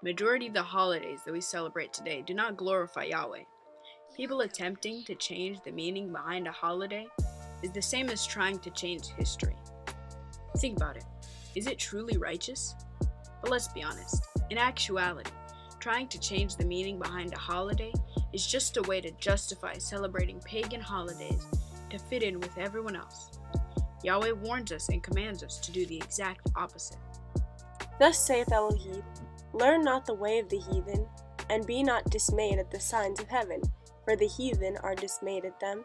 Majority of the holidays that we celebrate today do not glorify Yahweh. People attempting to change the meaning behind a holiday is the same as trying to change history. Think about it. Is it truly righteous? But let's be honest. In actuality, trying to change the meaning behind a holiday is just a way to justify celebrating pagan holidays to fit in with everyone else. Yahweh warns us and commands us to do the exact opposite. Thus saith Elohim, learn not the way of the heathen, and be not dismayed at the signs of heaven, for the heathen are dismayed at them,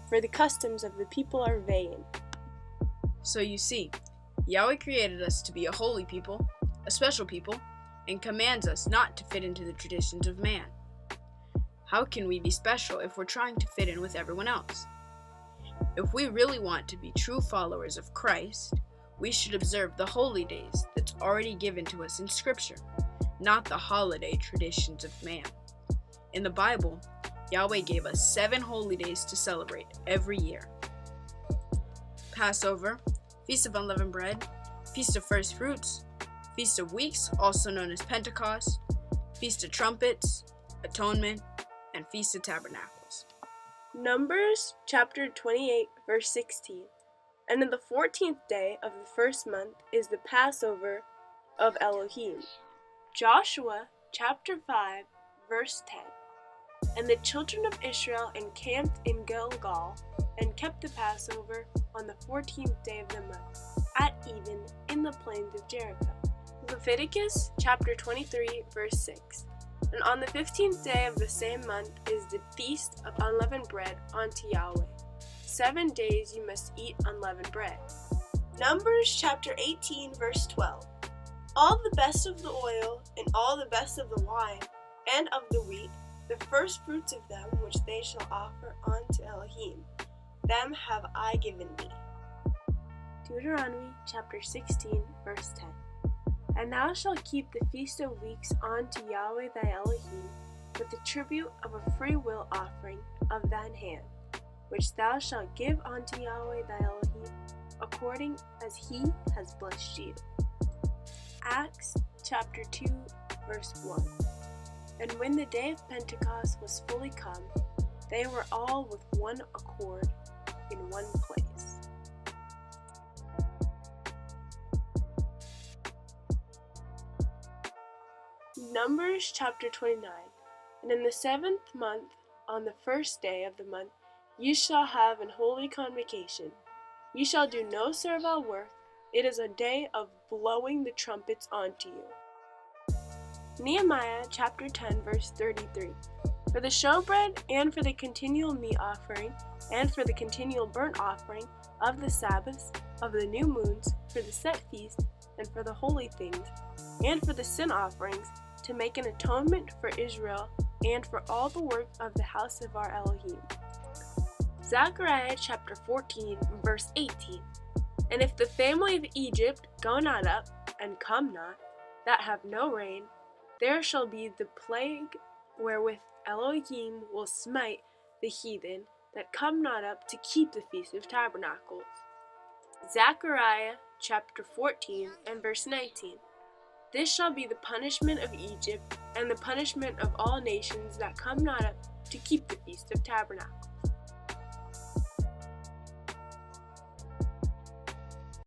for the customs of the people are vain. So you see, Yahweh created us to be a holy people, a special people, and commands us not to fit into the traditions of man. How can we be special if we're trying to fit in with everyone else? If we really want to be true followers of Christ, we should observe the holy days that's already given to us in Scripture, not the holiday traditions of man. In the Bible, Yahweh gave us 7 holy days to celebrate every year. Passover, Feast of Unleavened Bread, Feast of First Fruits, Feast of Weeks, also known as Pentecost, Feast of Trumpets, Atonement, and Feast of Tabernacles. Numbers chapter 28, verse 16. And in the 14th day of the first month is the Passover of Elohim. Joshua chapter 5, verse 10. And the children of Israel encamped in Gilgal, and kept the Passover on the 14th day of the month, at even in the plains of Jericho. Leviticus chapter 23, verse 6. And on the 15th day of the same month is the feast of unleavened bread unto Yahweh. 7 days you must eat unleavened bread. Numbers chapter 18, verse 12. All the best of the oil, and all the best of the wine, and of the wheat, the first fruits of them which they shall offer unto Elohim, them have I given thee. Deuteronomy chapter 16, verse 10. And thou shalt keep the feast of weeks unto Yahweh thy Elohim, with the tribute of a free will offering of thine hand, which thou shalt give unto Yahweh thy Elohim, according as he has blessed you. Acts chapter 2, verse 1. And when the day of Pentecost was fully come, they were all with one accord in one place. Numbers chapter 29. And in the 7th month, on the first day of the month, ye shall have an holy convocation. Ye shall do no servile work. It is a day of blowing the trumpets unto you. Nehemiah chapter 10, verse 33. For the showbread, and for the continual meat offering, and for the continual burnt offering, of the Sabbaths, of the new moons, for the set feast, and for the holy things, and for the sin offerings, to make an atonement for Israel, and for all the work of the house of our Elohim. Zechariah chapter 14, verse 18. And if the family of Egypt go not up, and come not, that have no rain, there shall be the plague wherewith Elohim will smite the heathen that come not up to keep the Feast of Tabernacles. Zechariah chapter 14 and verse 19. This shall be the punishment of Egypt, and the punishment of all nations that come not up to keep the Feast of Tabernacles.